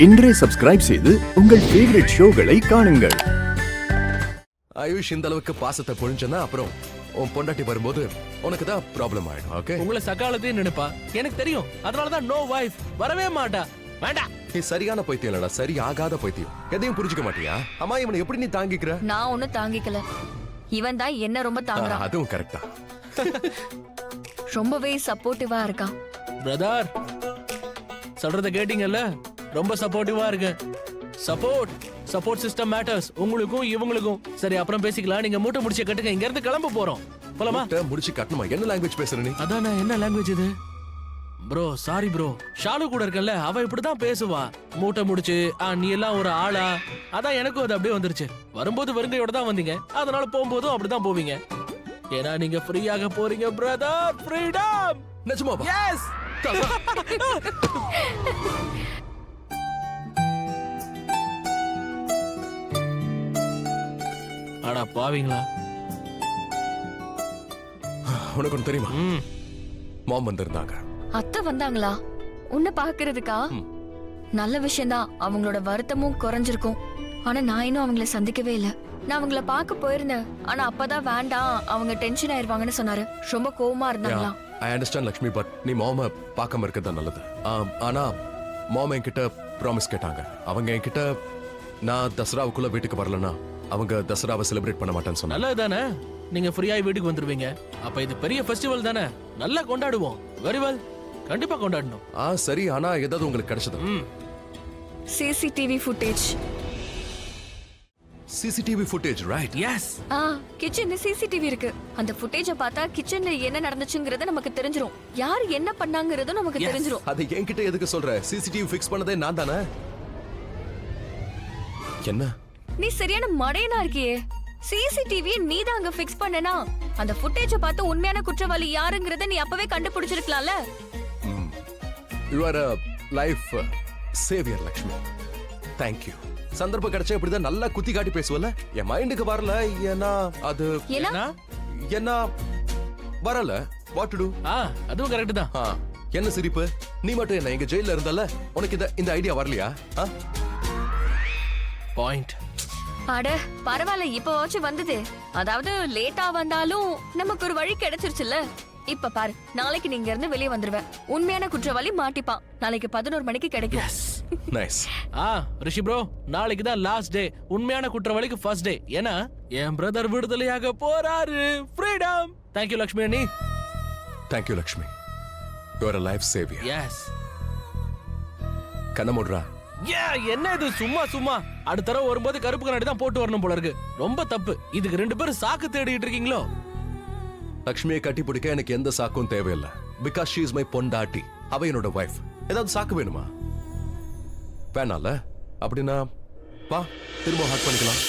இன்றே சப்ஸ்கிரைப் செய்து உங்கள் ஃபேவரட் ஷோகளை காணுங்கள். ஆயுஷ் இந்த அளவுக்கு பாசத்தை பொழிஞ்சனா அப்புறம் உன் பொண்டாட்டி வரும்போது உனக்கு தான் ப்ராப்ளம் ஆயிடும். ஓகே, உங்களை சக்காலத்தையும் நினைப்பா எனக்கு தெரியும். அதனாலதான் நோ வைஃப் வரவே மாட்டா. வேண்டாம், நீ சரியான பைத்தியம் இல்லடா, சரி ஆகாத பைத்தியம். எதையும் புரிஞ்சுக்க மாட்டியா? அம்மா இவனை எப்படி நீ தாங்கிக்கிற? நான் ஒன்னும் தாங்கிக்கல, இவன் தான் என்ன ரொம்ப தாங்குறான். அதுவும் கரெக்டா. ரொம்பவே சப்போர்ட்டிவா இருக்கான். பிரதர் சொல்றத கேட்டீங்கல்ல, ரொம்ப சப்போர்ட்டிவா இருக்கு. சப்போர்ட் சிஸ்டம் மேட்டர்ஸ் உங்களுக்கும் இவங்களுக்கும். சரி அப்புறம் பேசிக்கலாம். நீங்க மூட்டை முடிச்ச கட்டுங்க, இங்க இருந்து கிளம்ப போறோம். போலாமா? முடிச்சு கட்டணுமா? என்ன லாங்குவேஜ் பேசுற நீ? அதானே, என்ன லாங்குவேஜ் இது? ப்ரோ சாரி ப்ரோ, ஷாலு கூட இருக்கல்ல, அவ இப்படிதான் பேசுவா. மூட்டை முடிச்சு நீ எல்லாம் ஒரு ஆளா? அதான் எனக்கும் அது அப்படியே வந்துருச்சு. வரும்போது வெறுங்கையோட தான் வந்தீங்க, அதனால போகும்போதும் அப்படிதான் போவீங்க. ஏன்னா நீங்க ஃப்ரீயாக போறீங்க பிரதர். ஃப்ரீடம். நிஜமாவா? எஸ். அடா பாவீங்களா. உனக்கு ஒண்ணு தெரியுமா? மாம் வந்திருந்தாங்க. அத்தை வந்தாங்களா? உன்னை பாக்குறதுக்கா? நல்ல விஷயம்தான். அவங்களோட வருத்தமும் குறைஞ்சிருக்கும். ஆனா நான் இன்னும் அவங்கள சந்திக்கவே இல்ல. நான் அவங்கள பார்க்க போயிருந்தேன், ஆனா அப்பதான் வேண்டாம், அவங்க டென்ஷன் ஆயிருவாங்கன்னு சொன்னாரு. ரொம்ப கோவமா இருந்தாங்களா? ஐ அண்டர்ஸ்டாண்ட் லக்ஷ்மி, பட் நீ மாம பார்க்காம இருக்கிறது நல்லது. ஆனா மாம என்கிட்ட ப்ராமிஸ் கேட்டாங்க. அவங்க என்கிட்ட நான் தசராவுக்குள்ள வீட்டுக்கு வரலன்னா அவங்க தசராவை செலிப்ரேட் பண்ண மாட்டேன்னு சொன்னாங்க. நல்லதுதானே, நீங்க ஃப்ரீயா வீட்டுக்கு வந்துருவீங்க. அப்ப இது பெரிய ஃபெஸ்டிவல் தானே, நல்லா கொண்டாடுவோம். வெரி வெல், கண்டிப்பா கொண்டாடணும். சரி, ஆனா ஏதாவது உங்களுக்கு கிடைச்சது? CCTV footage. CCTV footage, right? Yes. கிச்சன்ல சிசிடிவி இருக்கு. அந்த ஃபுட்டேஜ பார்த்தா கிச்சன்ல என்ன நடந்துச்சுங்கறது நமக்கு தெரிஞ்சிரும். யார் என்ன பண்ணாங்கறதும் நமக்கு தெரிஞ்சிரும். அது என்கிட்ட எதுக்கு சொல்ற? சிசிடிவி ஃபிக்ஸ் பண்ணதே நான் தானே. என்ன நீ சரியான மடையனா இருக்கியே. சிசிடிவி நீ தான் அங்க ஃபிக்ஸ் பண்ணனா, அந்த ஃபுட்டேஜ பார்த்து உண்மையான குற்றவாளி யாருங்கறத நீ அப்பவே கண்டுபிடிச்சிருக்கலாம்ல. You are a life savior Lakshmi. Thank you. சந்தர்ப்பம் கிடைச்சா இப்படிதான் நல்லா குத்தி காட்டி பேசுவல. என் மைண்டுக்கு வரல, ஏன்னா அது என்ன வரல. What to to? அதுவும் கரெக்ட் தான். என்ன சிரிப்பு? நீ மட்டும் என்ன எங்க ஜெயில இருந்தால உனக்கு இந்த ஐடியா வரலையா? பாயிண்ட். அட பரவாயில்ல, இப்பவாச்சும் வந்தது. அதாவது லேட்டா வந்தாலும் நமக்கு ஒரு வழி கிடைச்சிருச்சுல்ல. இப்ப பாரு, நாளைக்கு நீங்க இருந்து வெளியே வந்துருவ. உண்மையான குற்றவாளி மாட்டிப்பான். நாளைக்கு 11 மணிக்கு கிடைக்கும். நைஸ். ரிஷி ப்ரோ, நாளைக்கு தான் லாஸ்ட் டே. உண்மையான குற்றவாளிக்கு ஃபர்ஸ்ட் டே. ஏன்னா என் பிரதர் விடுதலையாக போறாரு. ஃப்ரீடம். Thank you லக்ஷ்மி அண்ணி. Thank you Lakshmi. You are a life savior. Yes. கண்ணமுட்ரா. என்ன இது சும்மா அடுத்த தடவை வரும்போது கருப்பு கண்ணாடி தான் போட்டு வரணும் போல இருக்கு. ரொம்ப தப்பு. இதுக்கு 2 பேரும் சாக்கு தேடிட்டு இருக்கீங்களோ? லக்ஷ்மியை கட்டி பிடிக்க எனக்கு எந்த சாக்கும் தேவையில்லை. பிகாஸ் ஷீ இஸ் மை பொண்டாட்டி. அவ என்னோட வைஃப். ஏதாவது சாக்கு வேணுமா? வேணால? அப்படின்னா வா, திரும்ப ஹாட் பண்ணிக்கலாம்.